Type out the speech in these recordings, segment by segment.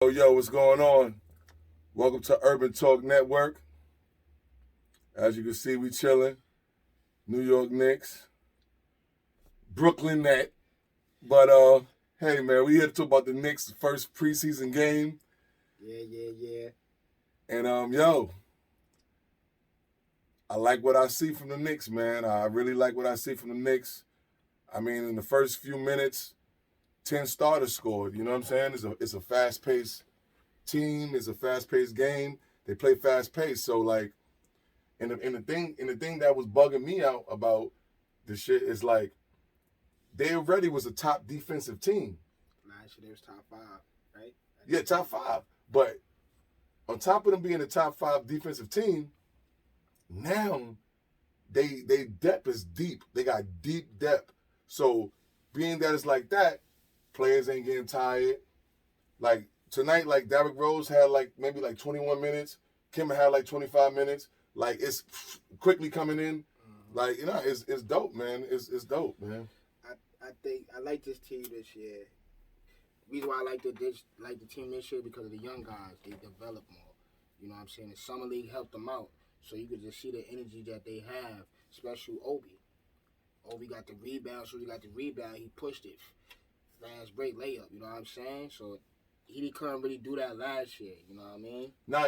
Yo, what's going on? Welcome to Urban Talk Network. As you can see, we chilling. New York Knicks, Brooklyn Net. But hey man, we here to talk about the Knicks' first preseason game. Yeah. And I like what I see from the Knicks, man. I really like what I see from the Knicks. I mean, in the first few minutes, 10 starters scored. You know what I'm saying? It's a fast-paced team. It's a fast-paced game. They play fast-paced. So like, and the thing that was bugging me out about the shit is like, they already was a top defensive team. Last year they was top 5, right? Yeah, top 5. But on top of them being a top 5 defensive team, now they depth is deep. They got deep depth. So being that it's like that, players ain't getting tired. Like tonight, like Derrick Rose had maybe 21 minutes. Kim had 25 minutes. Like it's quickly coming in. Mm-hmm. Like, you know, it's dope, man. It's dope, man. I think I like this team this year. Reason why I like the team this year because of the young guys. They develop more. You know what I'm saying? The summer league helped them out, so you could just see the energy that they have. Especially Obi. Obi got the rebound. So he got the rebound. He pushed it. Fast break layup. You know what I'm saying? So he couldn't really do that last year. You know what I mean? Nah,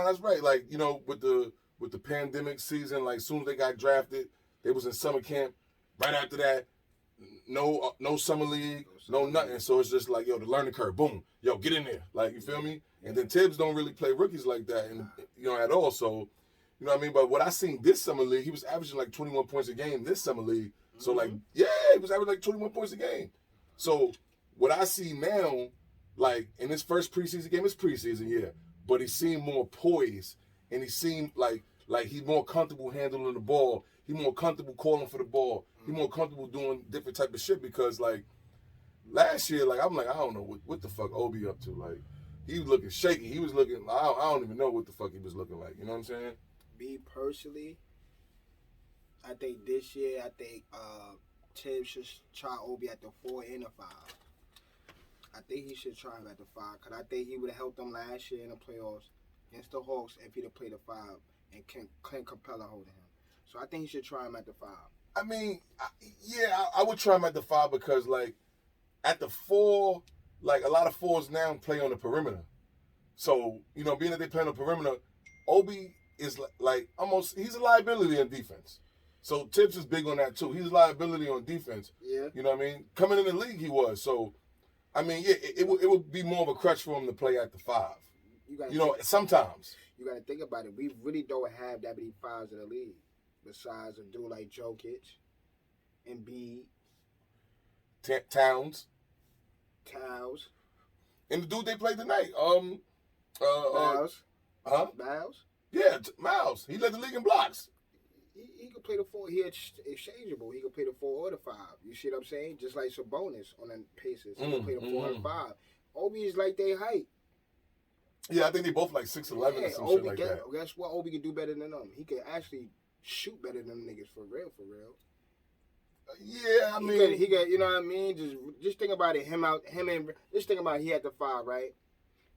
that's right. Like, you know, with the pandemic season, like soon as they got drafted, they was in summer camp. Right after that, no summer league, no nothing. So it's just like, yo, the learning curve, boom, yo, get in there. Like, you feel me? And then Tibbs don't really play rookies like that, and at all. So, you know what I mean? But what I seen this summer league, he was averaging 21 points a game this summer league. So he was averaging 21 points a game. So what I see now, like in his first preseason game, it's preseason, yeah, but he seemed more poised, and he seemed like he's more comfortable handling the ball. He more comfortable calling for the ball. He more comfortable doing different type of shit because like last year, like I'm like I don't know what the fuck Obi up to. Like he was looking shaky. He was looking. I don't even know what the fuck he was looking like. You know what I'm saying? Me personally, I think this year Tibbs should try Obi at the 4 and the 5. I think he should try him at the 5 because I think he would have helped them last year in the playoffs against the Hawks if he'd have played the 5 and Clint Capella holding him. So I think he should try him at the 5. I mean, I would try him at the 5 because like at the 4, like a lot of 4s now play on the perimeter. So, you know, being that they play on the perimeter, Obi is like almost, he's a liability in defense. So Tibbs is big on that too. He's a liability on defense. Yeah. You know what I mean? Coming in the league, he was. So, I mean, yeah, it would be more of a crutch for him to play at the 5. Sometimes. You got to think about it. We really don't have that many 5s in the league. Besides a dude like Jokic, Embiid, Towns, and the dude they played tonight, Miles. Miles? Yeah, Miles. He led the league in blocks. He could play the 4. He exchangeable. He could play the 4 or the 5. You see what I'm saying? Just like Sabonis on the Pacers. He could play the 4 and 5. Obi is like their height. Yeah, I think they both like 6'11" or some shit like that. Guess what? Obi can do better than them. He can actually shoot better than them niggas for real. Yeah, I mean, he got, you know what I mean? Just think about it. Just think about he at the 5, right?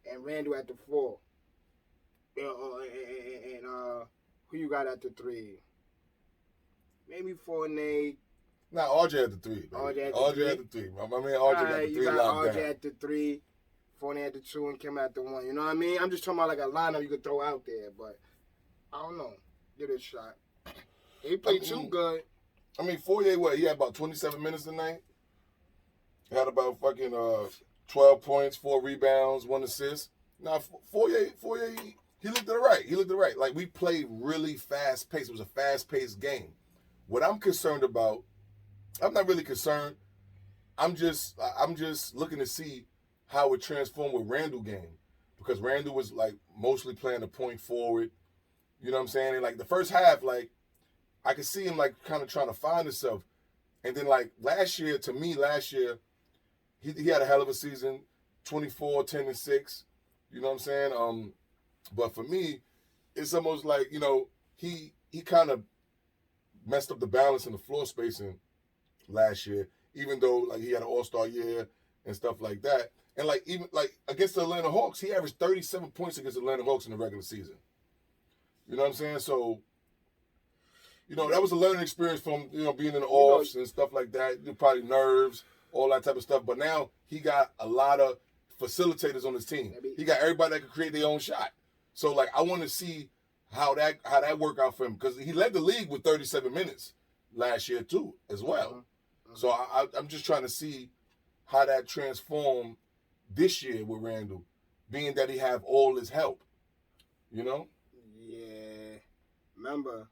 And Randall at the 4. And who you got at the 3? Maybe Fournier. Nah, RJ at the 3. RJ at the 3. I mean, RJ got the 3 you got locked RJ down. at the 3, Fournier at the 2, and Kim at the 1. You know what I mean? I'm just talking about like a lineup you could throw out there, but I don't know. Give it a shot. He played too good. I mean, Fournier, he had about 27 minutes tonight. He had about fucking 12 points, 4 rebounds, 1 assist. Now, Fournier, he looked all right. Like, we played really fast-paced. It was a fast-paced game. What I'm concerned about, I'm not really concerned. I'm just looking to see how it transformed with Randall game. Because Randall was, like, mostly playing the point forward. You know what I'm saying? And, like, the first half, like, I could see him, like, kind of trying to find himself. And then, like, last year, he had a hell of a season, 24, 10, and 6. You know what I'm saying? But for me, it's almost like, you know, he kind of messed up the balance in the floor spacing last year, even though, like, he had an all-star year and stuff like that. And like even like against the Atlanta Hawks, he averaged 37 points against the Atlanta Hawks in the regular season. You know what I'm saying? So, that was a learning experience from, being in the offs and stuff like that. Probably nerves, all that type of stuff. But now he got a lot of facilitators on his team. He got everybody that can create their own shot. So, like, I want to see how that work out for him, because he led the league with 37 minutes last year too, as well. So I'm just trying to see how that transformed this year with Randall, being that he have all his help. Yeah. Remember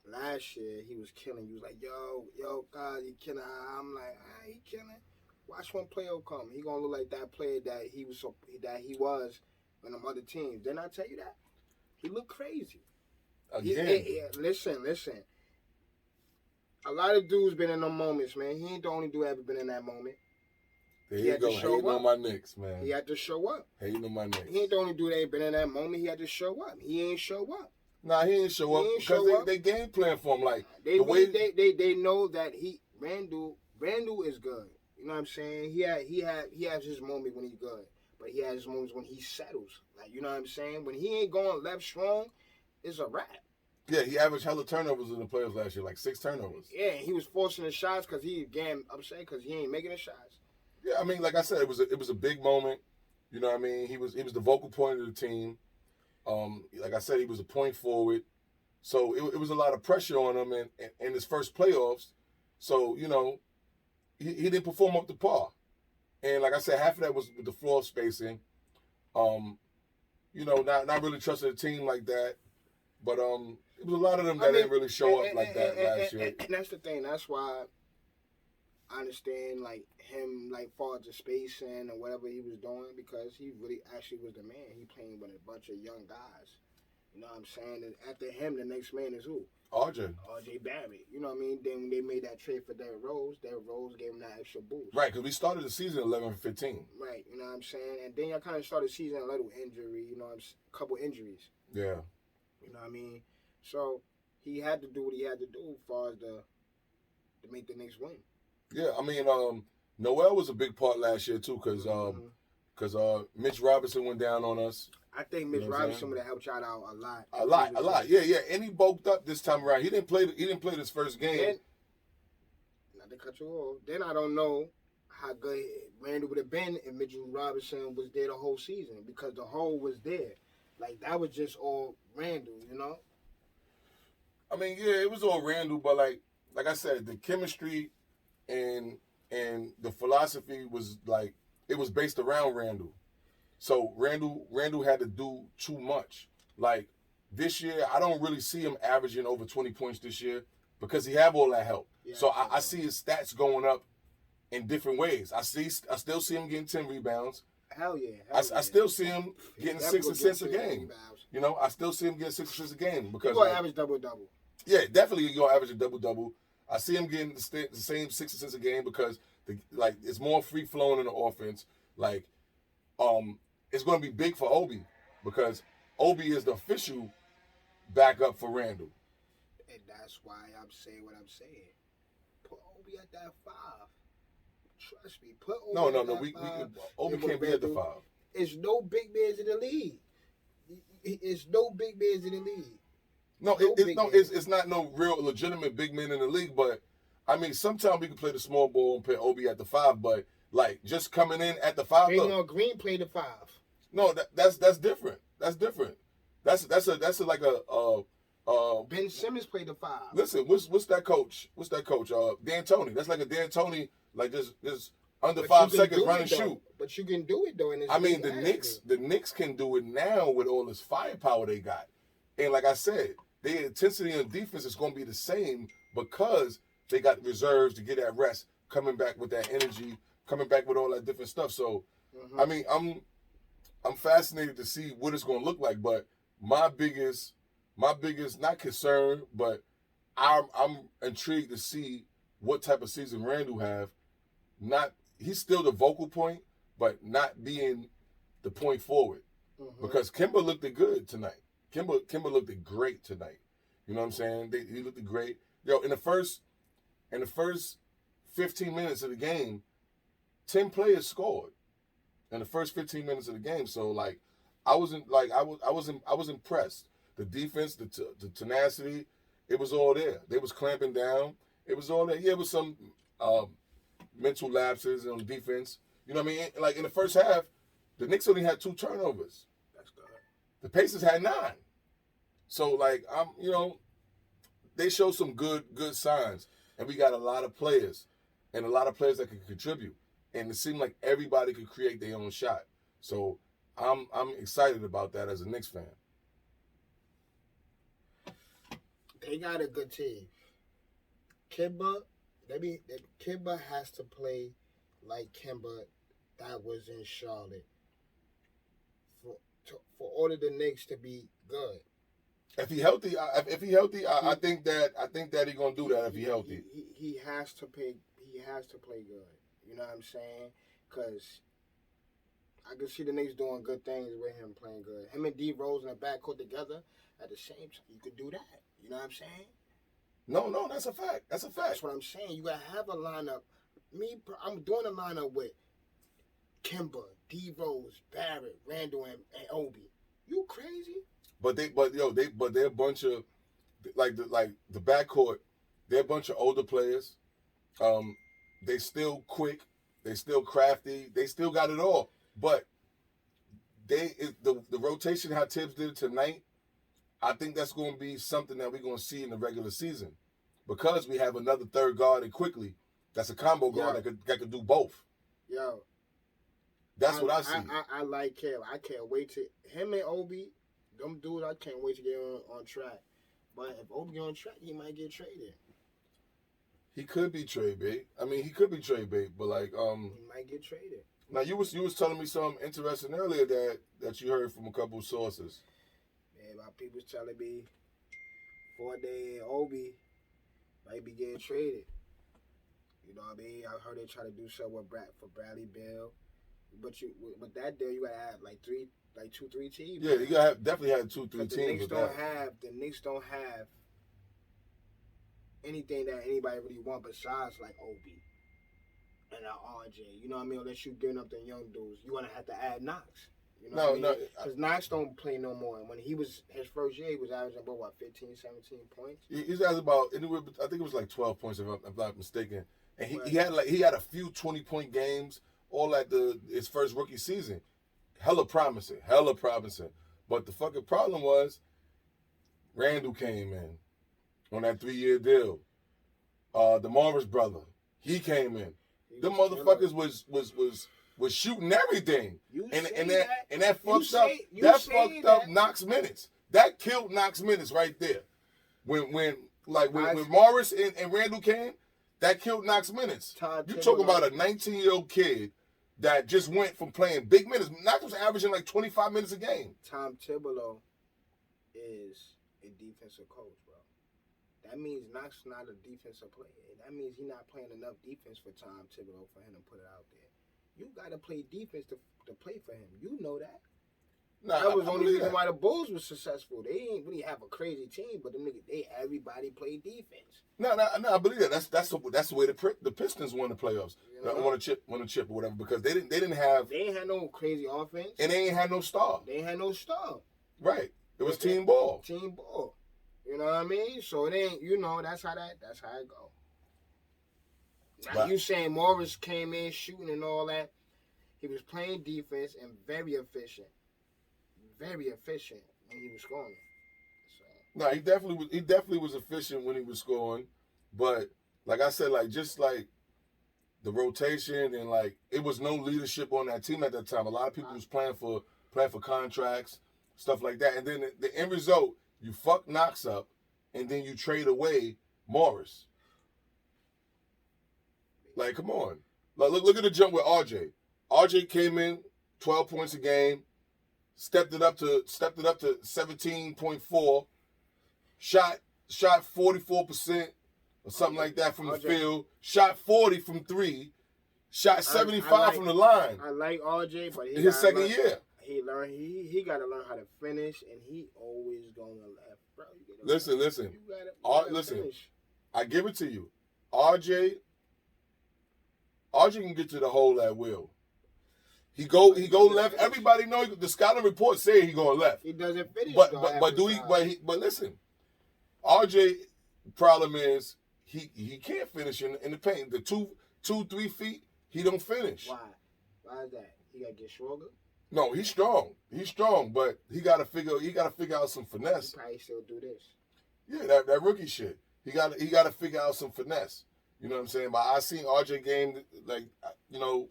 last year he was killing. He was like, yo, God, he killing. I'm like, he killing. Watch one player come. He gonna look like that player that he was on them other teams. Didn't I tell you that? He looked crazy. Again. Listen. A lot of dudes been in them moments, man. He ain't the only dude ever been in that moment. There you go. Hating on my Knicks, man. He had to show up. Hating on my Knicks. He ain't the only dude that ain't been in that moment. He had to show up. He ain't show up. Nah, he ain't show up because they game plan for him. Like they know that Randall is good. You know what I'm saying? He has his moment when he's good, but he has his moments when he settles. Like, you know what I'm saying? When he ain't going left strong, it's a wrap. Yeah, he averaged hella turnovers in the playoffs last year, like 6 turnovers. Yeah, and he was forcing the shots because he getting upset because he ain't making the shots. Yeah, I mean, like I said, it was a big moment. You know what I mean? He was the vocal point of the team. Like I said, he was a point forward. So it was a lot of pressure on him in his first playoffs. So, he didn't perform up to par. And like I said, half of that was with the floor spacing. Not really trusting the team like that. But it was a lot of them that didn't really show up like that last year. And that's the thing. That's why I understand, like, him, like, far as the spacing or whatever he was doing, because he really actually was the man. He playing with a bunch of young guys. You know what I'm saying? And after him, the next man is who? RJ Barrett. You know what I mean? Then when they made that trade for Derrick Rose gave him that extra boost. Right, because we started the season 11-15. Right, you know what I'm saying? And then y'all kind of started the season a little injury, a couple injuries. Yeah. You know what I mean? So he had to do what he had to do as far as to make the Knicks win. Yeah, I mean, Noel was a big part last year too, because Mitch Robinson went down on us. I think Mitch Robinson would have helped y'all out a lot. A lot. Yeah. And he bulked up this time around. He didn't play this first game. Then, not to cut you off. Then I don't know how good Randall would have been if Mitchell Robinson was there the whole season, because the hole was there. Like, that was just all Randall, I mean, yeah, it was all Randall, but like I said, the chemistry and the philosophy was like, it was based around Randall. So Randall had to do too much. Like, this year, I don't really see him averaging over 20 points this year because he have all that help. Yeah, so I see his stats going up in different ways. I still see him getting 10 rebounds. Hell yeah. I still see him getting 6 assists a game. I still see him getting 6 assists a game because he's gonna average double-double. Yeah, definitely he's gonna average a double-double. I see him getting the same 6 assists a game because it's more free flowing in the offense. Like, it's gonna be big for Obi because Obi is the official backup for Randall. And that's why I'm saying what I'm saying. Put Obi at that 5. Trust me. Put Obi at that 5. Obi can't be at the 5. It's no big bands in the league. It's no big bands in the league. It's not no real legitimate big men in the league, but I mean, sometimes we can play the small ball and put Obi at the 5, but like just coming in at the 5. Draymond Green played the 5. No, that's different. That's different. That's like a Ben Simmons played the 5. Listen, what's that coach? What's that coach? D'Antoni. That's like a D'Antoni, like just under 5 seconds run and shoot. But you can do it though. I mean, the Knicks can do it now with all this firepower they got, and like I said, their intensity on defense is going to be the same because they got reserves to get that rest, coming back with that energy, coming back with all that different stuff. So, I mean, I'm fascinated to see what it's going to look like. But my biggest not concern, but I'm intrigued to see what type of season Randall have. He's still the vocal point, but not being the point forward. Because Kemba looked good tonight. Kemba looked great tonight. You know what I'm saying? He looked great. In the first 15 minutes of the game, 10 players scored in the first 15 minutes of the game. So like, I was impressed. The defense, the tenacity, it was all there. They was clamping down. It was all there. Yeah, it was some mental lapses on defense. You know what I mean? Like in the first half, the Knicks only had 2 turnovers. That's good. The Pacers had 9. So like they showed some good signs, and we got a lot of players, and a lot of players that can contribute, and it seemed like everybody could create their own shot. So I'm excited about that as a Knicks fan. They got a good team. Kimba has to play like Kimba that was in Charlotte for order the Knicks to be good. If he healthy, I think that he gonna do that if he healthy. He has to play. He has to play good. You know what I'm saying? Because I can see the Knicks doing good things with him playing good. Him and D Rose in the backcourt together at the same time, you could do that. You know what I'm saying? No, that's a fact. That's a fact. That's what I'm saying. You gotta have a lineup. I'm doing a lineup with Kimba, D Rose, Barrett, Randall, and Obi. You crazy? But they're a bunch of the backcourt. They're a bunch of older players. They still quick. They still crafty. They still got it all. But the rotation how Tibbs did it tonight, I think that's going to be something that we're going to see in the regular season, because we have another third guard and quickly that's a combo guard that could do both. Yo, that's what I see. I like Kev. I can't wait to him and Obi. Them dudes, I can't wait to get on track. But if Obi on track, he might get traded. He could be trade bait. I mean, he could be trade bait, but like he might get traded. Now you was telling me something interesting earlier that you heard from a couple of sources. Man, my people's telling me 4-Day and Obi might be getting traded. You know what I mean? I heard they try to do something for Bradley Beal, but that deal you gotta have like 2-3 teams. Yeah, you gotta definitely have 2-3 teams. The Knicks don't have anything that anybody really want besides like Obi and RJ. You know what I mean? Unless you giving up the young dudes, you gonna have to add Knox. You know what I mean? Because Knox don't play no more. And when he was his first year, he was averaging about 15, 17 points. He's averaging about anywhere. I think it was like 12 points if I'm not mistaken. And he had a few 20-point games all at his first rookie season. Hella promising. But the fucking problem was Randall came in on that 3-year deal. The Morris brother, he came in. Them motherfuckers was shooting everything. That fucked up Knox minutes. That killed Knox minutes right there. When Morris and Randall came, that killed Knox minutes. You talking about a 19-year-old kid that just went from playing big minutes. Knox was averaging like 25 minutes a game. Tom Thibodeau is a defensive coach, bro. That means Knox not a defensive player. That means he's not playing enough defense for Tom Thibodeau for him to put it out there. You got to play defense to play for him. You know that. That was the only reason why the Bulls were successful. They didn't really have a crazy team, but them niggas, everybody played defense. No, I believe that. That's the way the Pistons won the playoffs. You know? Won a chip or whatever, because they didn't have no crazy offense, and they ain't had no star. Right. It was team ball. You know what I mean? So it ain't. That's how it go. Now you saying Morris came in shooting and all that? He was playing defense and very efficient when he was scoring. So. No, he definitely was efficient when he was scoring, but like I said, like just like the rotation and like it was no leadership on that team at that time. A lot of people was playing for contracts, stuff like that, and then the end result, you fuck Knox up, and then you trade away Morris. Like, come on. Like, look at the jump with RJ. RJ came in 12 points a game, stepped it up to 17.4, shot 44% or something like that from the field, shot 40 from 3, shot 75 from the line. I like RJ, but his second year. He got to learn how to finish, and he always going left, bro. Listen. Listen. I give it to you. RJ can get to the hole at will. He go left. Everybody know the scouting report say he going left. He doesn't finish. But listen, RJ problem is he can't finish in the paint. The 2-3 feet he don't finish. Why? Why is that? He gotta get stronger. No, he's strong. He's strong, but he gotta figure out some finesse. He probably still do this. Yeah, that rookie shit. He gotta figure out some finesse. You know what I'm saying? But I seen RJ game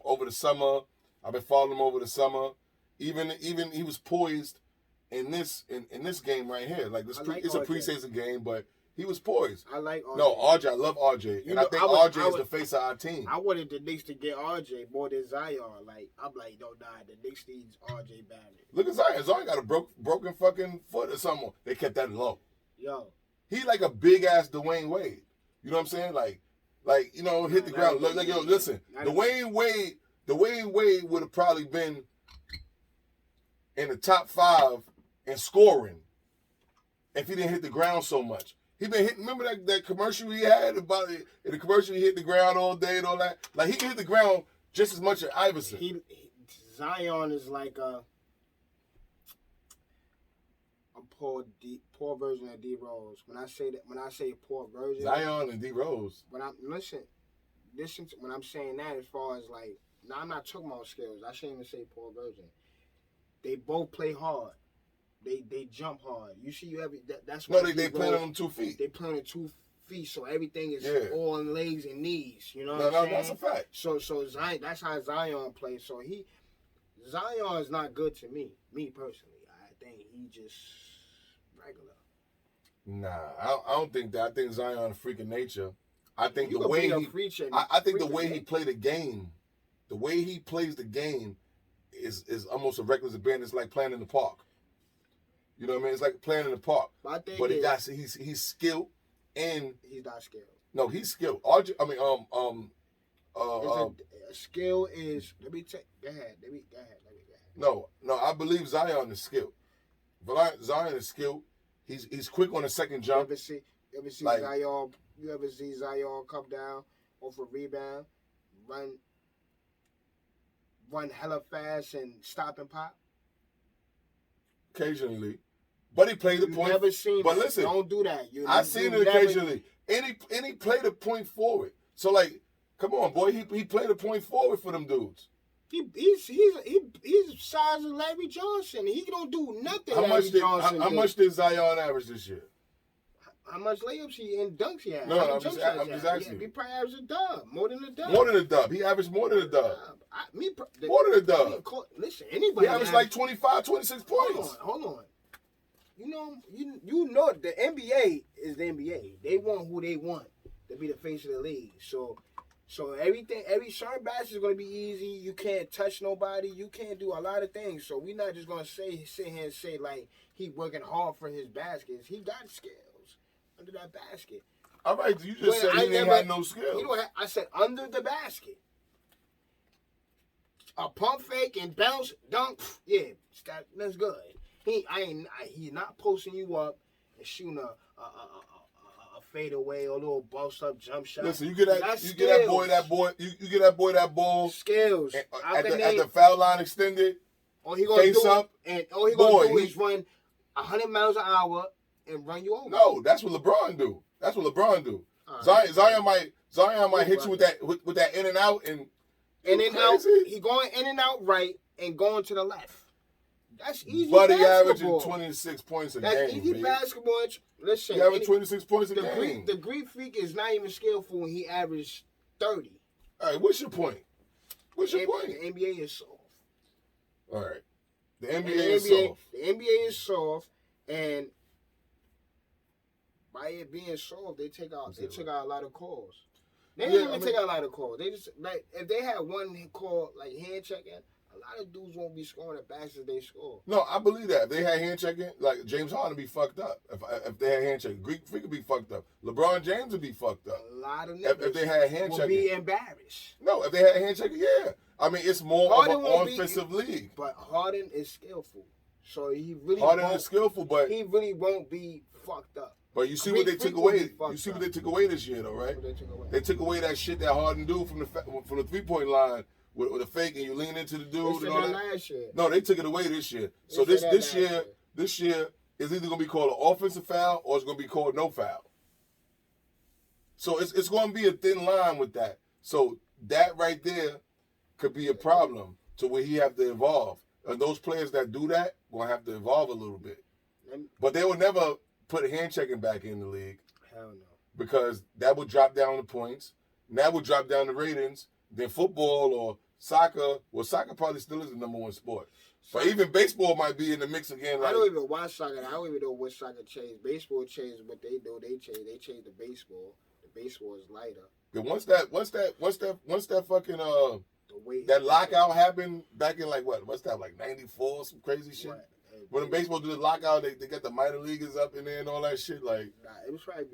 over the summer. I've been following him over the summer. Even he was poised in this game right here. Like it's a preseason game, but he was poised. I like RJ. No, RJ, I love RJ. I think RJ is the face of our team. I wanted the Knicks to get RJ more than Zion. Like, I'm like, no, the Knicks needs RJ badly. Look at Zion. Zion got a broken fucking foot or something. They kept that low. Yo. He like a big ass Dwayne Wade. You know what I'm saying? Like hit the ground. Listen. Dwayne Wade would have probably been in the top 5 in scoring if he didn't hit the ground so much. He been hitting. Remember that commercial he had about it? In the commercial, he hit the ground all day and all that. Like he can hit the ground just as much as Iverson. Zion is like a poor version of D Rose. When I say poor version, Zion and D Rose. Listen when I'm saying that, as far as like, now I'm not talking about skills. I shouldn't even say poor version. They both play hard. They jump hard. You see, that's why they play on 2 feet. They play on 2 feet, so everything is all on legs and knees. You know what I'm saying? That's a fact. So Zion, that's how Zion plays. So Zion is not good to me personally. I think he just regular. Nah, I don't think that. I think Zion a freak of nature. I think the way he played the game, the way he plays the game is almost a reckless abandon. It's like playing in the park. You know what I mean? It's like playing in the park. But he's skilled and he's not skilled. No, he's skilled. Skill is. Let me take. Go ahead. No, I believe Zion is skilled. Zion is skilled. He's quick on the second jump. You ever see Zion? You ever see Zion come down off a rebound, run hella fast and stop and pop? Occasionally. But he played the point. Never seen but it. Listen, don't do that. I've seen it occasionally. And he played a point forward. So like, come on, boy, he played a point forward for them dudes. He's the size of Larry Johnson. He don't do nothing. How much did Zion average this year? How much layups he and dunks he had? No, I'm just asking. He probably averaged a dub, more than a dub. He averaged more than a dub. More than a dub. Listen, anybody. He averaged like 25, 26 points. Hold on. You know the NBA is the NBA. They want who they want to be the face of the league. So every certain basket is going to be easy. You can't touch nobody. You can't do a lot of things. So we're not just going to sit here and say like he working hard for his baskets. He got skills under that basket. All right, you just said he didn't have no skills. I said under the basket. A pump fake and bounce, dunk, that's good. He's not posting you up and shooting a fadeaway or a little bust up jump shot. Listen, you get that boy that ball. Skills. At the foul line extended. All he gonna do is run 100 miles an hour and run you over. No, that's what LeBron do. Right. Zion might hit you with that in and out and out. He going in and out right and going to the left. That's easy. But he basketball. averaging 26 points a That's game. That's easy basketball. Listen, he averaged 26 points a game. The Greek freak is not even skillful when he averaged 30. All right, what's your point? The NBA is soft. All right. The NBA is soft, and by it being soft, they took out a lot of calls. They didn't even take out a lot of calls. They just like if they had one call like hand checking, a lot of dudes won't be scoring the baskets they score. No, I believe that. If they had hand checking, like James Harden would be fucked up. If they had hand checking, Greek freak would be fucked up. LeBron James would be fucked up. A lot of niggas if they had hand checking, would be embarrassed. No, if they had hand checking, yeah. I mean, it's more of an offensive league. But Harden is skillful, so he really is skillful, but he really won't be fucked up. But you see what they took away. You see what they took away this year, though, right? They took away that shit that Harden do from the 3-point line with a fake, and you lean into the dude and all that. Last year. No, they took it away this year. So this year is either gonna be called an offensive foul or it's gonna be called no foul. So it's gonna be a thin line with that. So that right there could be a problem to where he have to evolve. And those players that do that gonna have to evolve a little bit. But they will never put hand checking back in the league. Hell no. Because that would drop down the points. And that would drop down the ratings. Then football or soccer, well, soccer probably still is the number one sport. But even baseball might be in the mix again. I don't even watch soccer. I don't even know what soccer changed. Baseball changed what they do. They changed the baseball. The baseball is lighter. And once that fucking that lockout happened back in what's that, like 94, some crazy shit. Right. When the baseball did the lockout, they got the minor leaguers up in there and all that shit. Like, nah, it was right.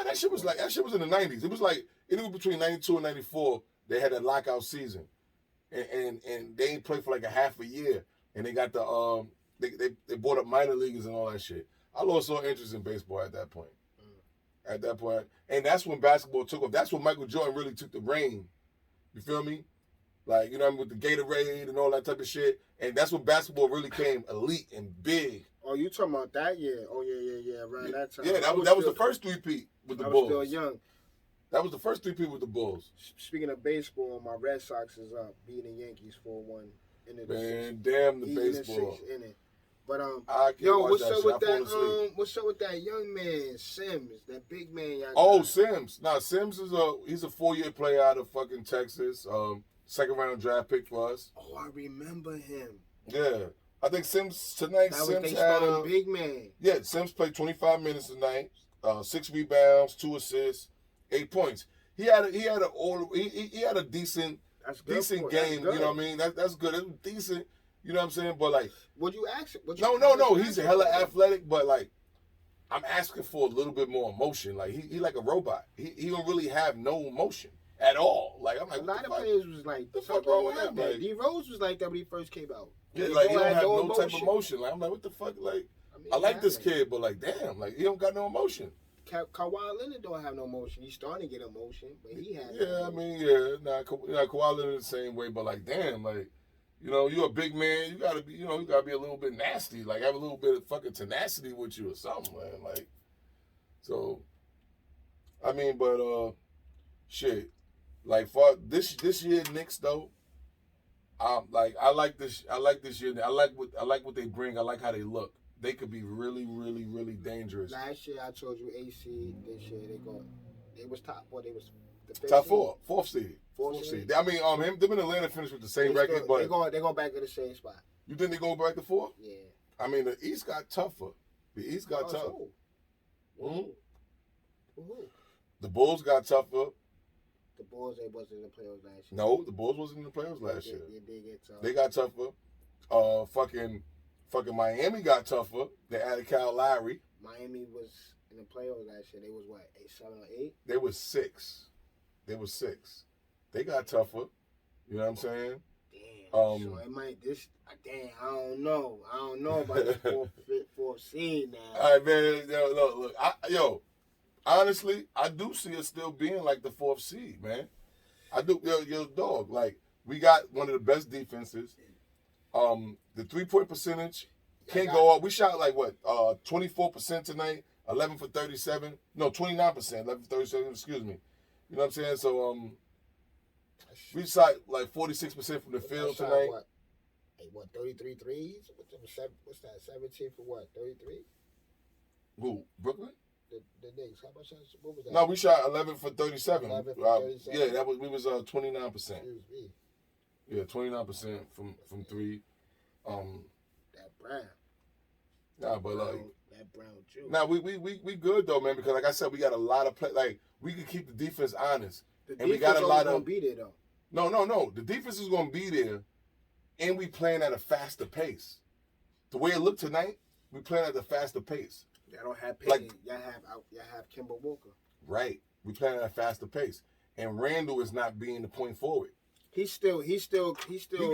That shit was in the 90s. It was like anywhere between 92 and 94. They had that lockout season, and they ain't played for like a half a year, and they got the they brought up minor leaguers and all that shit. I lost all interest in baseball at that point. At that point, and that's when basketball took off. That's when Michael Jordan really took the reign. You feel me? Like, you know, with the Gatorade and all that type of shit. And that's when basketball really came elite and big. Oh, you talking about that year? Oh, yeah. Around that time. Yeah, that was the first three-peat with the Bulls. I was still young. That was the first three-peat with the Bulls. Speaking of baseball, my Red Sox is up, beating the Yankees 4-1. Man, damn the baseball. But what's up with that young man, Sims, that big man? Sims. Nah, Sims he's a 4-year player out of fucking Texas. Second round draft pick for us. Oh, I remember him. Yeah. I think Sims tonight. Sims had a big man. Yeah, Sims played 25 minutes tonight. 6 rebounds, 2 assists, 8 points. He had a decent game. You know what I mean? That's good. It was decent. You know what I'm saying? But like, would you ask him? No. He's hella athletic, but like, I'm asking for a little bit more emotion. Like he like a robot. He don't really have no emotion at all. Like I'm like, a lot of players was like, the fuck wrong with that? Like, D Rose was like that when he first came out. Yeah, like he don't have no type of emotion. Like I'm like, what the fuck? Like I like this kid, but like, damn, like he don't got no emotion. Kawhi Leonard don't have no emotion. He's starting to get emotion, but he has. Yeah, Kawhi Leonard the same way, but like, damn, like. You know, you're a big man. You gotta be a little bit nasty. Like, have a little bit of fucking tenacity with you or something, man. Like, so, I mean, but shit. Like for this year, Knicks though. I like this year. I like what they bring. I like how they look. They could be really, really, really dangerous. Last year I told you AC. This year they was top. What they was. The top fourth seed. Fourth seed. I mean, them in Atlanta finished with the same record, but they go back to the same spot. You think they go back to 4? Yeah. I mean, the East got tougher. The East got tough. The Bulls got tougher. The Bulls, they wasn't in the playoffs last year. No, the Bulls wasn't in the playoffs last year. They did get tough. They got tougher. Fucking Miami got tougher. They added Kyle Lowry. Miami was in the playoffs last year. They was what, 7 or 8? They was 6. They got tougher. You know what I'm saying? Damn. So it might I don't know. I don't know about the fourth seed now. All right, man. Look. Honestly, I do see us still being like the 4th seed, man. I do. Yo, dog. Like, we got one of the best defenses. The 3-point percentage can't go up. We shot like what? 24% tonight. 11 for 37. No, 29%. 11 for 37. Excuse me. You know what I'm saying? So we shot like 46% from the field tonight. What? 33 threes? What's that? 17 for what? 33? Who? Brooklyn? The Knicks. How much? What was that? No, we shot 11 for 37. 11 for 37. Yeah, we was 29%. Excuse me. Yeah, 29% from 3. That Brown. Nah, but like that Brown juice. Nah, we good though, man. Because like I said, we got a lot of play. Like we can keep the defense honest, and we got a lot of. Gonna be there though. No. The defense is gonna be there, and we playing at a faster pace. The way it looked tonight, we playing at a faster pace. Y'all don't have Payton. Y'all have Kemba Walker. Right. We playing at a faster pace, and Randall is not being the point forward. He still. He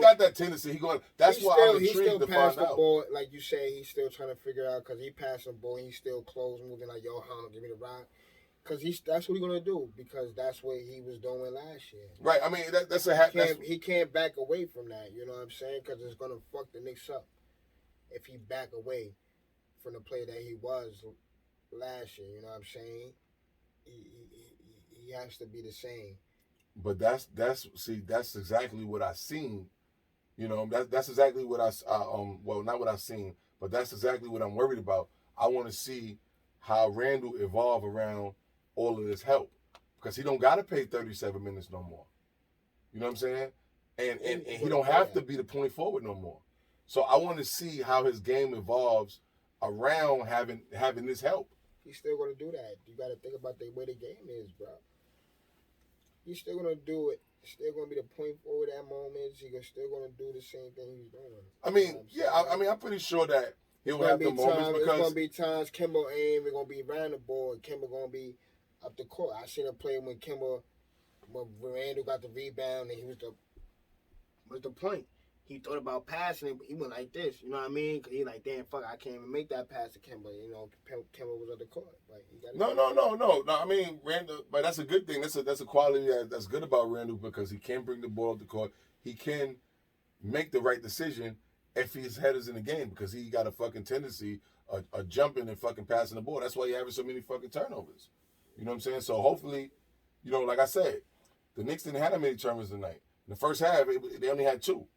got that tendency. That's why I'm he intrigued still to pass find the out. ball, like you say. He's still trying to figure out because he passed the ball. He's still close, moving like yo, give me the rock. Because that's what he's gonna do. Because that's what he was doing last year. Right. I mean, that's a hat. He can't back away from that. You know what I'm saying? Because it's gonna fuck the Knicks up if he back away from the player that he was last year. You know what I'm saying? He has to be the same. But that's exactly what I seen. You know, that's exactly what well, not what I seen, but that's exactly what I'm worried about. I want to see how Randall evolve around all of this help because he don't got to play 37 minutes no more. You know what I'm saying? And he don't have to be the point forward no more. So I want to see how his game evolves around having this help. He's still gonna do that. You got to think about the way the game is, bro. He's still gonna do it. Still gonna be the point forward at moments. He's still gonna do the same thing he's doing. I mean, I'm pretty sure that he'll have the moments because it's gonna be times Kimba ain't even gonna be around the ball. Kimba gonna be up the court. I seen him play when Randall got the rebound and he was the point. He thought about passing it, but he went like this. You know what I mean? Because he like, damn, fuck, I can't even make that pass to Kimba. You know, Kimba was on the court. Like, No. I mean, Randall, but that's a good thing. That's a quality that's good about Randall because he can bring the ball up the court. He can make the right decision if his head is in the game because he got a fucking tendency of jumping and fucking passing the ball. That's why he having so many fucking turnovers. You know what I'm saying? So hopefully, you know, like I said, the Knicks didn't have that many turnovers tonight. In the first half, they only had 2.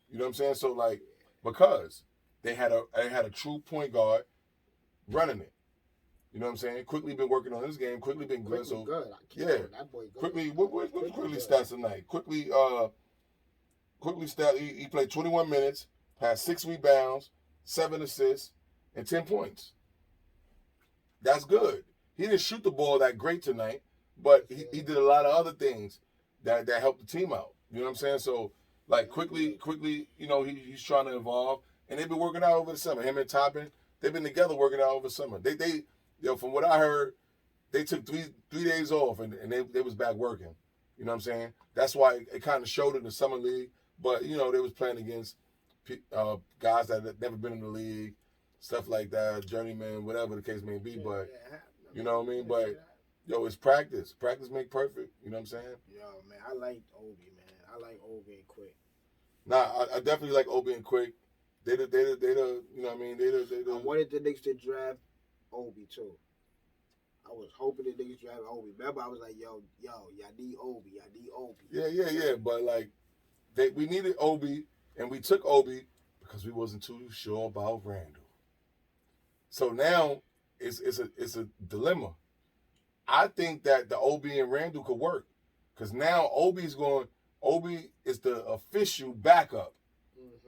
You know what I'm saying? So like, because they had a true point guard running it. You know what I'm saying? Quickly been working on this game. Quickly been good. So good. That boy good. Quickly, what Quickly stats tonight? Quickly stat. He played 21 minutes, had 6 rebounds, 7 assists, and 10 points. That's good. He didn't shoot the ball that great tonight, but he did a lot of other things that helped the team out. You know what I'm saying? So. Like quickly, you know, he's trying to evolve, and they've been working out over the summer. Him and Toppin, they've been together working out over the summer. They from what I heard, they took three days off, and they was back working. You know what I'm saying? That's why it kind of showed in the summer league. But you know, they was playing against guys that had never been in the league, stuff like that, journeyman, whatever the case may be. But you know what I mean? But yo, it's practice. Practice make perfect. You know what I'm saying? Yo, man, I like Obi, man. I like Obi and Quick. Nah, I definitely like Obi and Quick. They you know what I mean? They I wanted the Knicks to draft Obi too. I was hoping the Knicks draft Obi. Remember, I was like, y'all need Obi. Yeah. But like, we needed Obi, and we took Obi because we wasn't too sure about Randall. So now it's a dilemma. I think that the Obi and Randall could work because now Obi is the official backup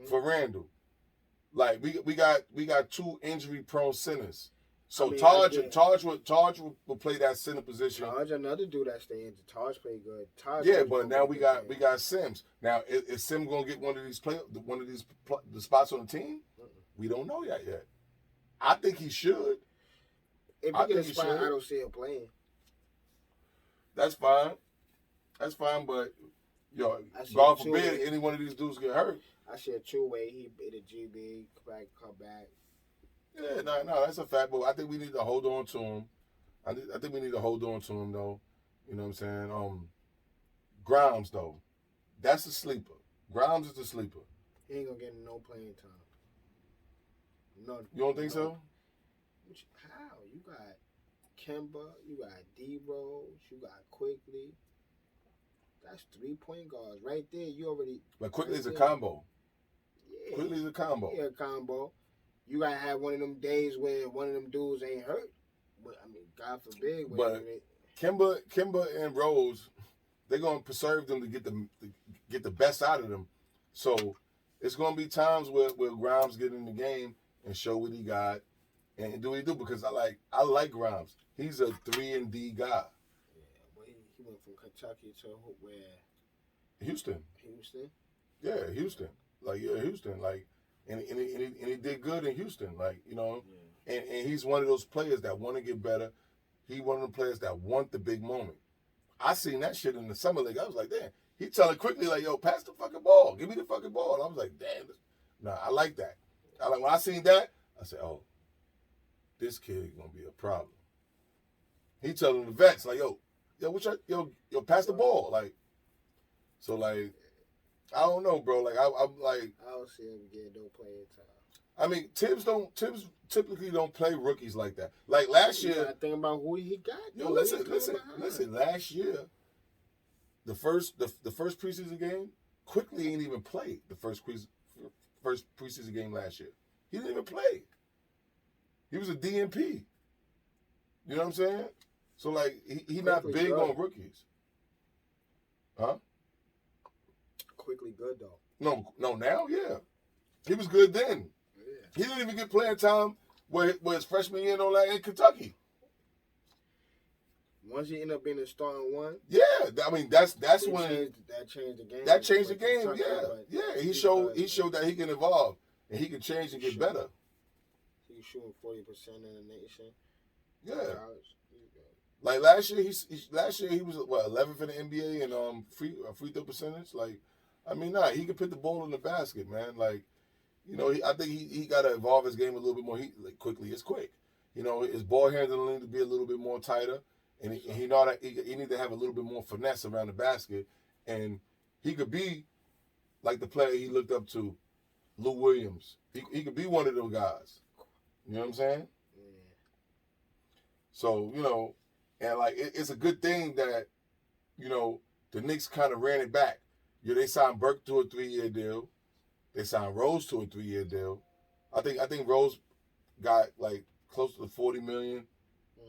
for Randall. Like we got 2 injury-prone centers. So Taj will play that center position. Taj, another dude that stay in. Taj play good. But now we got Sims. Now is Sims gonna get one of these the spots on the team? We don't know yet. I think he should. If he get a spot, I don't see him playing. That's fine, but yo, God forbid any one of these dudes get hurt. I see a two-way. He hit a GB, come back. Yeah, no, that's a fact. But I think we need to hold on to him. I think we need to hold on to him though. You know what I'm saying? Grimes though, that's a sleeper. Grimes is the sleeper. He ain't gonna get no playing time. No. You don't think so? How? You got Kemba, you got D-Rose, you got Quickly. That's 3 point guards right there. You already. But Quickly's a combo. Yeah. Quickly's a combo. Yeah, a combo. You gotta have one of them days where one of them dudes ain't hurt. But I mean, God forbid. But Kemba and Rose, they're gonna preserve them to get the best out of them. So it's gonna be times where Grimes get in the game and show what he got and do what he do because I like Grimes. He's a 3-and-D guy. Yeah, well, he went from Kentucky to where? Houston. Houston. Yeah, Houston. Houston. And he did good in Houston. And he's one of those players that want to get better. He one of the players that want the big moment. I seen that shit in the summer league. I was like, damn, he telling quickly like, yo, pass the fucking ball. Give me the fucking ball. And I was like, damn. Nah, I like that. When I seen that, I said, oh, this kid gonna be a problem. He telling the vets like, yo, pass the ball. Like, so like, I don't know, bro. Like, I'm like, I don't see him getting no playing time. I mean, Tibbs typically don't play rookies like that. Like last year, gotta think about who he got. Yo, listen. Last year, the first preseason game, Quickly ain't even played the first preseason game last year. He didn't even play. He was a DNP. You know what I'm saying? So like, he not big on rookies. Huh? Quickly good though. No, now, yeah. He was good then. Yeah. He didn't even get playing time where his freshman year and all that in Kentucky. Once he ended up being a starting one. Yeah, I mean that changed the game. That changed the game. Kentucky, yeah. He showed that he can evolve and he can change and get better. He's shooting 40% in the nation. Yeah. Like last year, he was 11th in the NBA and free throw percentage. Like, I mean, he could put the ball in the basket, man. Like, you know, I think he got to evolve his game a little bit more. Quickly is quick. You know, his ball handling need to be a little bit more tighter, and he need to have a little bit more finesse around the basket, and he could be like the player he looked up to, Lou Williams. He could be one of those guys. You know what I'm saying? Yeah. So, you know, and like it's a good thing that, you know, the Knicks kind of ran it back. They signed Burke to a 3-year deal. They signed Rose to a 3-year deal. I think Rose got like close to $40 million.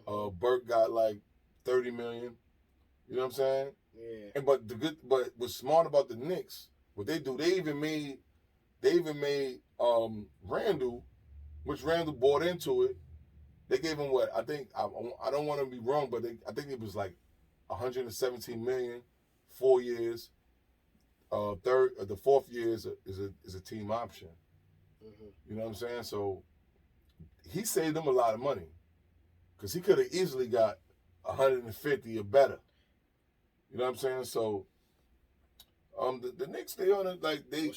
Mm-hmm. Burke got like $30 million. You know what I'm saying? Yeah. But what's smart about the Knicks, what they do, they even made Randall, which Randall bought into it. They gave him what I think. I don't want to be wrong, but I think it was like $117 million, 4 years. The fourth year is a team option. Mm-hmm. You know what I'm saying? So he saved them a lot of money because he could have easily got 150 or better. You know what I'm saying? So the Knicks, they on it like the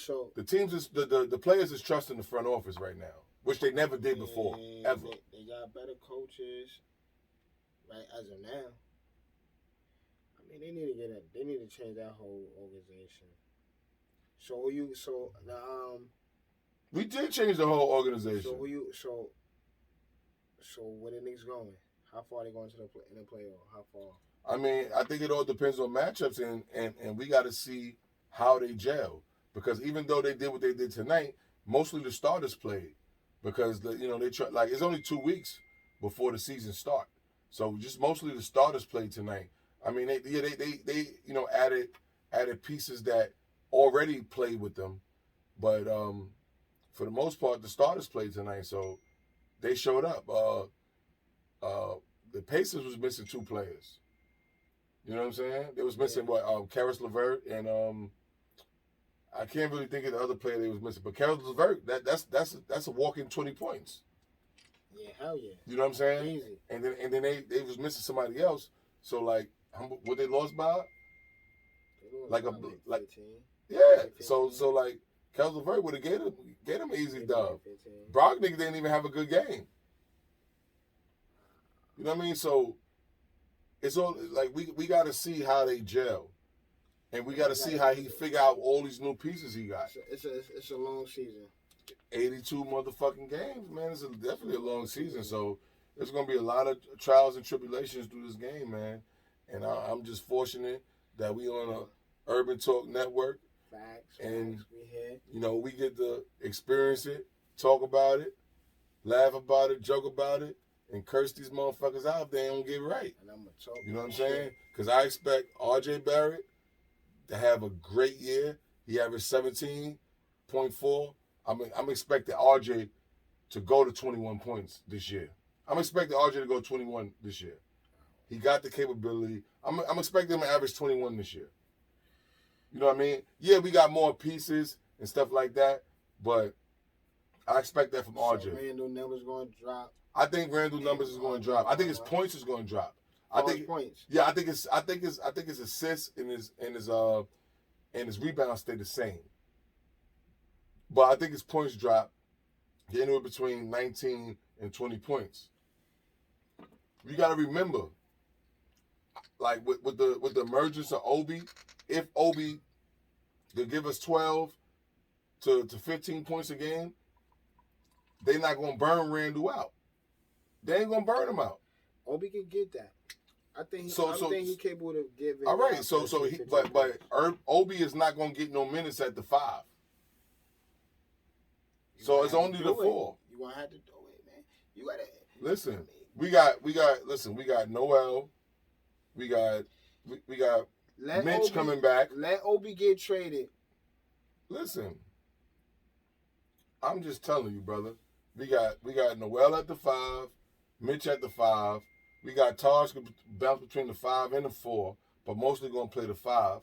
teams is the players is trusting the front office right now, which they never did before ever. They got better coaches, right as of now. I mean, they need to change that whole organization. We did change the whole organization. So where the Knicks going? How far are they going in the playoff? How far? I mean, I think it all depends on matchups, and we got to see how they gel. Because even though they did what they did tonight, mostly the starters played. Because they try, like, it's only 2 weeks before the season start, so just mostly the starters played tonight. I mean, they added pieces that already played with them, but for the most part, the starters played tonight, so they showed up. The Pacers was missing 2 players. You know what I'm saying? They was missing Karis LeVert and I can't really think of the other player they was missing, but Karis LeVert, that's a walk-in 20 points. Yeah, hell yeah. You know what I'm saying? Easy. And then they was missing somebody else. So like, what they lost by? Like 15. Yeah. So like, Karis LeVert would have gave him an easy dub. Brogdon didn't even have a good game. You know what I mean? So it's all like we got to see how they gel, and we got to see how he figure out all these new pieces he got. It's a long season. 82 motherfucking games, man. It's definitely a long season. So there's gonna be a lot of trials and tribulations through this game, man. And I'm just fortunate that we on a Urban Talk Network. Facts. We get to experience it, talk about it, laugh about it, joke about it, and curse these motherfuckers out if they don't get it right. And I'm gonna talk. You know what I'm saying? Because I expect R.J. Barrett to have a great year. He averaged 17.4. I'm expecting R.J. to go to 21 points this year. I'm expecting R.J. to go 21 this year. He got the capability. I'm expecting him to average 21 this year. You know what I mean? Yeah, we got more pieces and stuff like that, but I expect that from RJ. So Randall numbers going to drop. I think Randall numbers is going to drop. I think his points is going to drop. I think points. Yeah, I think his assists and his and his rebounds stay the same. But I think his points drop anywhere between 19 and 20 points. You got to remember, like with the emergence of Obi, if Obi could give us 12 to 15 points a game, they're not going to burn Randall out. They ain't going to burn him out. Obi can get that. I think he's capable of giving. All right, but Obi is not going to get no minutes at the 5. So it's only the 4. You gonna have to do it, man. You gotta listen. We got Noel. We got Mitch coming back. Let Obi get traded. Listen, I'm just telling you, brother. We got Noel at the 5, Mitch at the 5. We got Taj bounce between the 5 and the 4, but mostly gonna play the 5.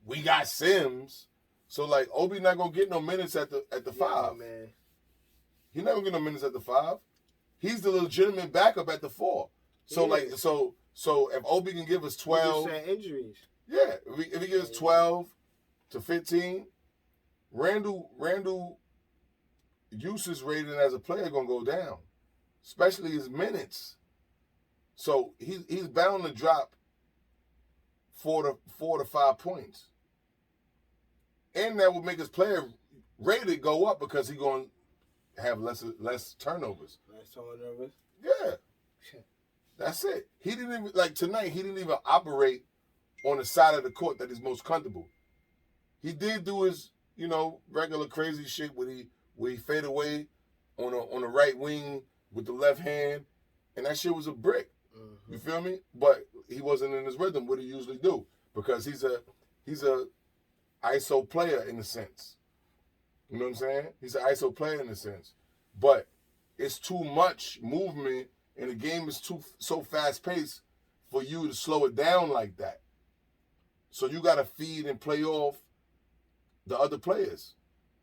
We got Sims. So like Obi not gonna get no minutes at the 5. Man. He never get no minutes at the 5. He's the legitimate backup at the 4. So so if Obi can give us 12, injuries. Yeah, if he gives 12 to 15, Randall usage rating as a player gonna go down, especially his minutes. So he's bound to drop 4 to 5 points. And that would make his player rated go up because he's going to have less turnovers. Less turnovers? Yeah. That's it. He didn't even, like tonight, he didn't even operate on the side of the court that he's most comfortable. He did do his, regular crazy shit where he fade away on the right wing with the left hand, and that shit was a brick. Mm-hmm. You feel me? But he wasn't in his rhythm, what he usually do, because he's a ISO player in a sense. You know what I'm saying? He's an ISO player in a sense. But it's too much movement and the game is so fast paced for you to slow it down like that. So you gotta feed and play off the other players.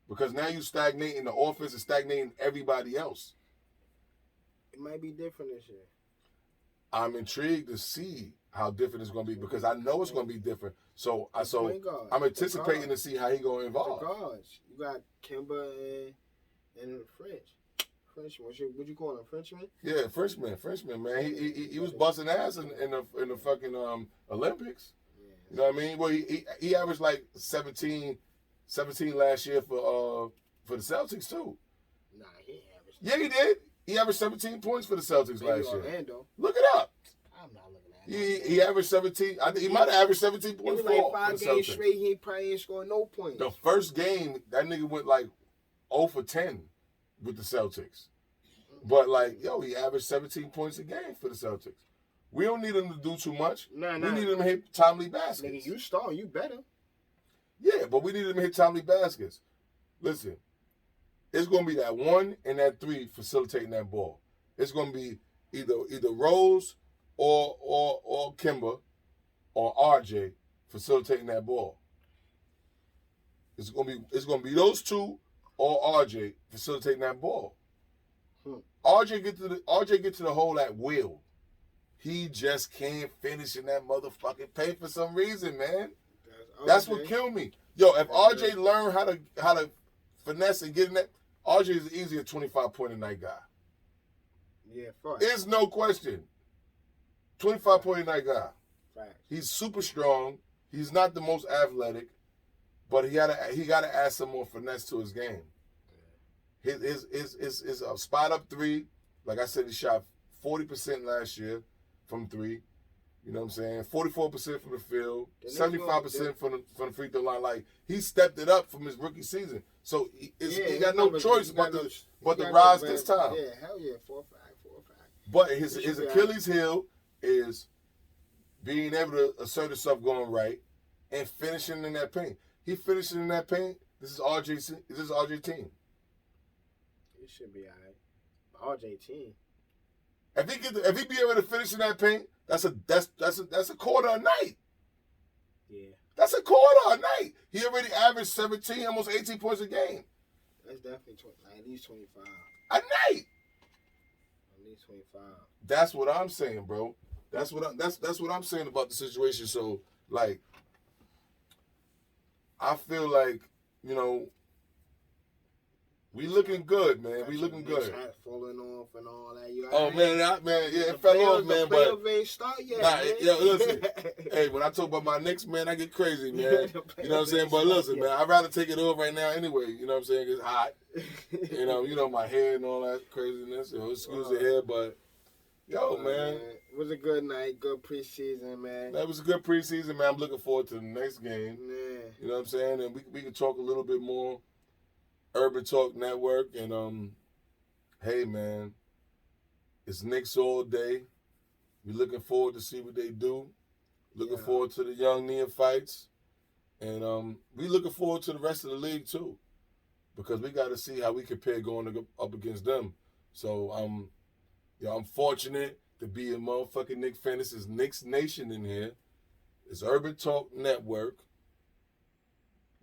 Because now you stagnating the offense and stagnating everybody else. It might be different this year. I'm intrigued to see how different it's gonna be because I know it's gonna be different. So I'm anticipating to see how he gonna evolve. The guards. You got Kemba and French. Frenchman. What you call him? Frenchman? Yeah, Frenchman, man. He was busting ass in the fucking Olympics. Yeah. You know what I mean? Well, he averaged like 17 last year for the Celtics too. Nah, he averaged. Yeah, he did. He averaged 17 points for the Celtics last year. Orlando. Look it up. I'm not looking at it. He averaged 17. I think he might have averaged 17.4. It was like 5 games straight. He probably ain't scoring no points. The first game, that nigga went like 0 for 10 with the Celtics. But like, he averaged 17 points a game for the Celtics. We don't need him to do too much. We need him to hit timely baskets. Nigga, you star, you better. Yeah, but we need him to hit timely baskets. Listen, it's gonna be that 1 and that 3 facilitating that ball. It's gonna be either Rose or Kemba or RJ facilitating that ball. It's gonna be those two or RJ facilitating that ball. RJ get to the hole at will. He just can't finish in that motherfucking paint for some reason, man. That's what killed me. Yo, if RJ learned how to finesse and get in that, RJ is easier 25-point a night guy. Yeah, fuck. There's no question. 25-point a night guy. Facts. He's super strong. He's not the most athletic, but he gotta add some more finesse to his game. His spot up 3, like I said, he shot 40% last year from 3. You know what I'm saying? 44% from the field, 75% from the free throw line. Like, he stepped it up from his rookie season. So he got no choice but to rise this time. Yeah, hell yeah, 4-5. But his Achilles heel is being able to assert himself going right and finishing in that paint. He finishing in that paint. This is RJ team. It should be all right. RJ team. If he be able to finish in that paint, that's a quarter a night. Yeah. That's a quarter a night. He already averaged 17, almost 18 points a game. That's definitely at least 25. A night. At least 25. That's what I'm saying, bro. That's what I'm saying about the situation. So, like, I feel like, you know, we looking good, man. We looking good. Hat falling off and all that. Oh man, yeah, it fell off, man. But ain't start yet, nah, man. yo, listen. Hey, when I talk about my Knicks, man, I get crazy, man. You know what I'm saying? But listen, man, I'd rather take it off right now anyway. You know what I'm saying? It's hot. You know my hair and all that craziness. Excuse the hair, but yo, man. It was a good night, good preseason, man. That was a good preseason, man. I'm looking forward to the next game. Yeah. You know what I'm saying? And we can talk a little bit more. Urban Talk Network, and hey, man, it's Knicks all day. We looking forward to see what they do. Looking forward to the young neophytes, and we looking forward to the rest of the league too, because we got to see how we compare going up against them. So I'm fortunate to be a motherfucking Knicks fan. This is Knicks Nation in here. It's Urban Talk Network.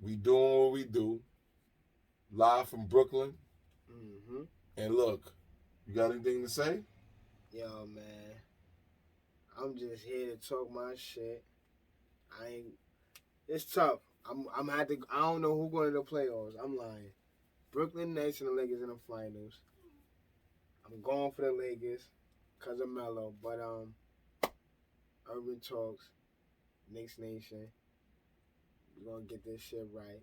We doing what we do. Live from Brooklyn. Mm-hmm. And look, you got anything to say? Yo, man. I'm just here to talk my shit. It's tough. I don't know who going to the playoffs. I'm lying. Brooklyn Nets and the Lakers in the finals. I'm going for the Lakers because of Melo. But Urban Talks, Knicks Nation. We're gonna get this shit right.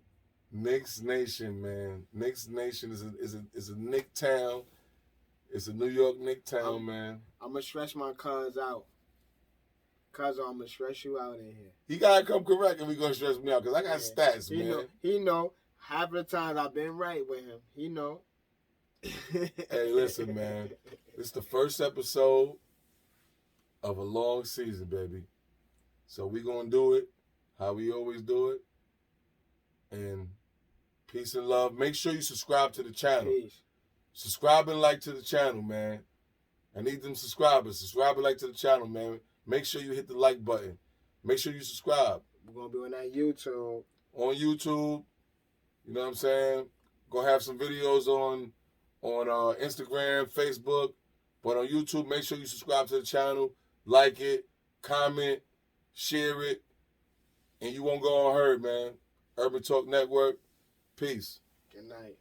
Knicks Nation, man. Knicks Nation is a Knick town. It's a New York Knick town, man. I'm gonna stress my cuz out. Cuz I'm gonna stress you out in here. He gotta come correct if we gonna stress me out, cause I got stats, man. He know. Half of the times I've been right with him. He know. Hey, listen, man. This is the first episode of a long season, baby. So we gonna do it how we always do it. And peace and love. Make sure you subscribe to the channel. Peace. Subscribe and like to the channel, man. I need them subscribers. Subscribe and like to the channel, man. Make sure you hit the like button. Make sure you subscribe. We're going to be on that YouTube. On YouTube. You know what I'm saying? Gonna have some videos on Instagram, Facebook. But on YouTube, make sure you subscribe to the channel. Like it. Comment. Share it. And you won't go unheard, man. Urban Talk Network. Peace. Good night.